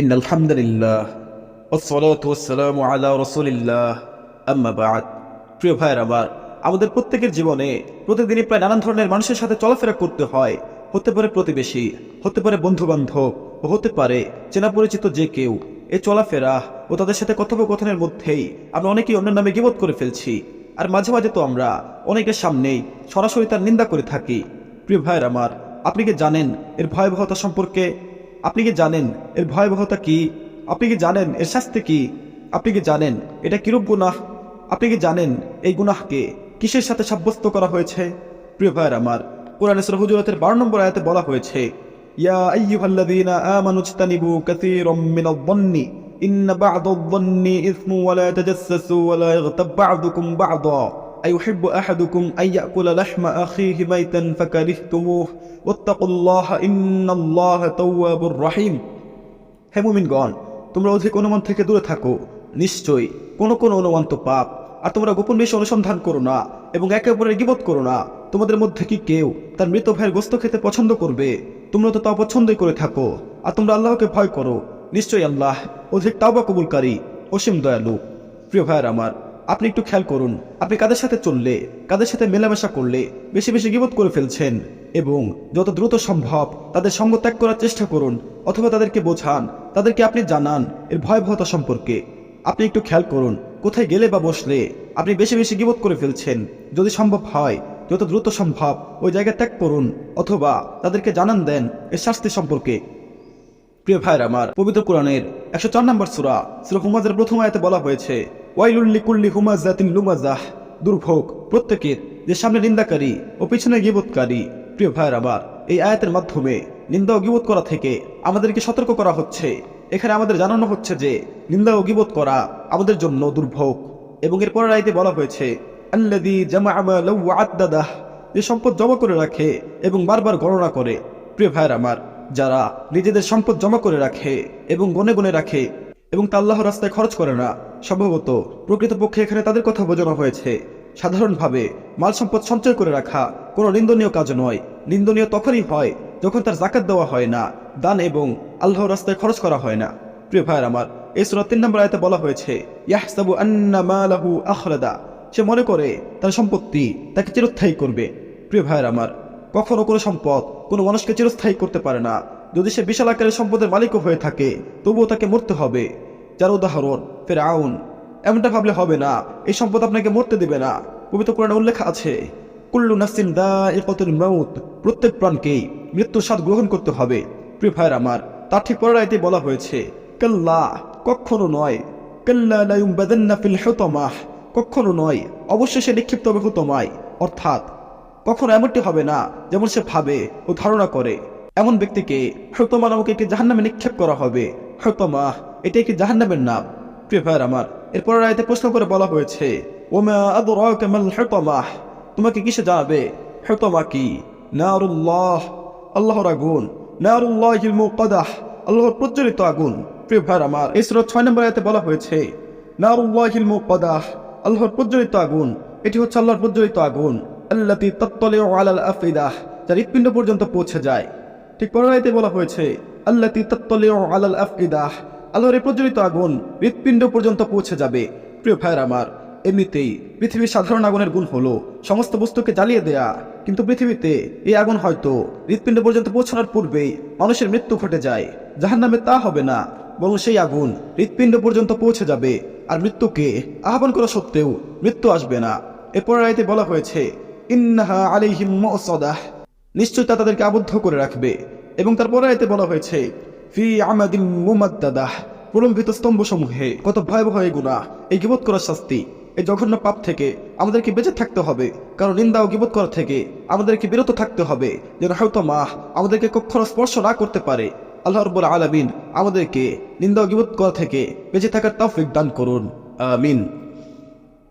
ইন্নাল হামদুলিল্লাহ ওয়াসসালাতু ওয়াসসালামু আলা রাসূলিল্লাহ আম্মা বা'দ। প্রিয় ভাইয়ের আমার, আমাদের প্রত্যেকের জীবনে প্রতিদিনই প্রায় নানান ধরনের মানুষের সাথে চলাফেরা করতে হয়। হতে পারে প্রতিবেশী, হতে পারে বন্ধু বান্ধব, ও হতে পারে চেনা পরিচিত যে কেউ। এই চলাফেরা ও তাদের সাথে কথোপকথনের মধ্যেই আমরা অনেকেই অন্যের নামে গীবত করে ফেলছি। আর মাঝে মাঝে তো আমরা অনেকের সামনেই সরাসরি তার নিন্দা করে থাকি। প্রিয় ভাইয়ের আমার, আপনি কি জানেন এর ভয়াবহতা সম্পর্কে? আপনি কি জানেন এর ভয়াবহতা কি? আপনি কি জানেন এর শাস্তি কি? আপনি কি জানেন এটা কিরূপ গুনাহ? আপনি কি জানেন এই গুনাহকে কিসের সাথে সাব্যস্ত করা হয়েছে? প্রিয় ভাইয়ের আমার, কোরআনে সূরা হুজুরাতের 12 নম্বর আয়াতে বলা হয়েছে, ইয়া আইয়ুহাল্লাযীনা আমানু ইজতানিবু কাসীরাম মিনায-যন্নি ইন্না বা'দায-যন্নি ইসমু ওয়া লা তাজাসসাসু ওয়া লা ইয়াগতাব বা'দুকুম বা'দা আইয়ুহিব্বু আহাদুকুম আন ইয়াকুলা লাহমা আখিহি মাইতান ফাকারিহতুমুহু ওয়াত্তাকুল্লাহা ইন্নাল্লাহা তাওয়াবুর রহিম। হে মুমিনগণ, তোমরা অধিক অনুমান থেকে দূরে থাকো। নিশ্চয়ই কোন কোন অনুমান তো পাপ। আর তোমরা গোপন বিষয় অনুসন্ধান করো না এবং একে অপরের গীবত করো না। তোমাদের মধ্যে কি কেউ তার মৃত ভাইয়ের গোশত খেতে পছন্দ করবে? তোমরা তো তা অপছন্দই করে থাকো। আর তোমরা আল্লাহকে ভয় করো। নিশ্চয়ই আল্লাহ অধিক তাওবা কবুলকারী, অসীম দয়ালু। প্রিয় ভাইয়ের আমার, আপনি একটু খেয়াল করুন, আপনি কাদের সাথে চললে, কাদের সাথে মেলামেশা করলে বেশি বেশি গীবত করে ফেলছেন। এবং যত দ্রুত সম্ভব তাদের সঙ্গ ত্যাগ করার চেষ্টা করুন, অথবা তাদেরকে বোঝান, তাদেরকে আপনি জানান এর ভয়াবহতা সম্পর্কে। আপনি একটু খেয়াল করুন, কোথায় গেলে বা বসলে আপনি বেশি বেশি গীবত করে ফেলছেন। যদি সম্ভব হয় যত দ্রুত সম্ভব ওই জায়গা ত্যাগ করুন, অথবা তাদেরকে জানান দেন এর শাস্তি সম্পর্কে। প্রিয় ভাইয়ের আমার, পবিত্র কোরআনের 104 নম্বর সূরা হুমাজার প্রথম আয়াতে বলা হয়েছে, ওয়াইলুল লিকুল্লি হুমাযাতিন লুমাযাহ। দুর্ভোগ প্রত্যেকের যে সামনে নিন্দাকারী ও পিছনে গীবতকারী। প্রিয় ভাইয়ের আমার, এই আয়াতের মাধ্যমে নিন্দা ও গীবত করা থেকে আমাদেরকে সতর্ক করা হচ্ছে। এখানে আমাদের জানানো হচ্ছে যে নিন্দা ও গীবত করা আমাদের জন্য দুর্ভোগ। এবং এর পরের আয়াতে বলা হয়েছে, আল্লাযী জামা'a মালাহু ওয়া আদ্দাদাহ। যে সম্পদ জমা করে রাখে এবং বারবার গণনা করে। প্রিয় ভাইয়ের আমার, যারা নিজেদের সম্পদ জমা করে রাখে এবং গনে গনে রাখে এবং তা আল্লাহর রাস্তায় খরচ করে না, সম্ভবত প্রকৃতপক্ষে এখানে তাদের কথা বোঝানো হয়েছে। সাধারণভাবে মাল সম্পদ সঞ্চয় করে রাখা কোনো নিন্দনীয় কাজ নয়। নিন্দনীয় তখনই হয় যখন তার যাকাত দেওয়া হয় না, দান এবং আল্লাহর রাস্তায় খরচ করা হয় না। প্রিয় ভাইয়ের আমার, এই সূরা 3 নম্বর আয়াতে বলা হয়েছে, ইয়াহসাবু আন্না মালাহু আখলাদা। সে মনে করে তার সম্পত্তি তাকে চিরস্থায়ী করবে। প্রিয় ভাইয়ের আমার, কখনো কোনো সম্পদ কোনো মানুষকে চিরস্থায়ী করতে পারে না। যদি সে বিশাল আকারের সম্পদের মালিকও হয়ে থাকে, তবুও তাকে মরতে হবে। যার উদাহরণ ফিরআউন। এমনটা ভাবলে হবে না এই সম্পদ আপনাকে মরতে দেবে না। পবিত্র কোরআনে উল্লেখ আছে, কুল্লু নাফসিন যায়িকাতুল মাউত। প্রত্যেক প্রাণকেই মৃত্যুর স্বাদ গ্রহণ করতে হবে। প্রিয় ভাইয়ের আমার, তার ঠিক পরের আয়াতে বলা হয়েছে, কাল্লা, কখনো নয়, কাল্লা লা ইউমবাদান্না ফিল হুতামাহ। কখনো নয়, অবশ্যই সে নিক্ষিপ্ত হবে হুতামায়। অর্থাৎ কখনো এমনটি হবে না যেমন সে ভাবে ও ধারণা করে। এমন ব্যক্তিকে হুতামা নামক একটি জাহান্নামে নিক্ষেপ করা হবে। হুতামা এটি একটি জাহান্নামের নাম। প্রিয় ভাইয়ের আমার, এরপরের আয়াতে প্রশ্ন করে বলা হয়েছে, ওমা আদরাকা মাল হুতামাহ। তোমাকে কিসে জানাবে হুতামা কি? নারুল্লাহ, আল্লাহর আগুন। নারুল্লাহিল মুকাদ্দাহ, আল্লাহর প্রজ্বলিত আগুন। প্রিয় ভাইয়ের আমার, এই সূরা 6 নম্বর আয়াতে বলা হয়েছে, নারুল্লাহিল মুকাদ্দাহ, আল্লাহর প্রজ্বলিত আগুন। এটি হচ্ছে আল্লাহর প্রজ্বলিত আগুন, আল্লাতী তাত্তালিউ আলাল আফিদাহ, যা হৃৎপিণ্ড পর্যন্ত পৌঁছে যায়। ঠিক পরের আয়াতে বলা হয়েছে, আল্লাতী তাত্তালিউ আলাল আফিদাহ, আল্লাহর এই প্রজ্বলিত আগুন হৃৎপিণ্ড পর্যন্ত পৌঁছে যাবে। প্রিয় ভাইয়ের আমার, এমনিতেই পৃথিবীর সাধারণ আগুনের গুণ হলো সমস্ত বস্তুকে জ্বালিয়ে দেয়া। কিন্তু পৃথিবীতে এই আগুন হয়তো হৃৎপিণ্ড পর্যন্ত পৌঁছানোর পূর্বেই মানুষের মৃত্যু ঘটে যায়। জাহান্নামে তা হবে না, বরং সেই আগুন হৃৎপিণ্ড পর্যন্ত পৌঁছে যাবে। আর মৃত্যুকে আহ্বান করা সত্ত্বেও মৃত্যু আসবে না। এরপরের আয়াতে বলা হয়েছে, ইন্নাহা আলাইহিম মুসাদাহ, নিশ্চয় তা তাদেরকে আবদ্ধ করে রাখবে। এবং তারপরে আয়াতে বলা হয়েছে, ফি আমাদিম মুমাদ্দাদাহ, প্রলম্বিত স্তম্ভসমূহে। কত ভয়াবহ এই গুনাহ, এই গীবত করার শাস্তি। এই জঘন্য পাপ থেকে আমাদেরকে বেঁচে থাকতে হবে, কারণ নিন্দা ও গীবত করা থেকে আমাদেরকে বিরত থাকতে হবে, যেন হুতামা আমাদেরকে কখনো স্পর্শ না করতে পারে। আল্লাহ রাব্বুল আলামিন আমাদেরকে নিন্দা ও গীবত করা থেকে বেঁচে থাকার তৌফিক দান করুন। আমিন।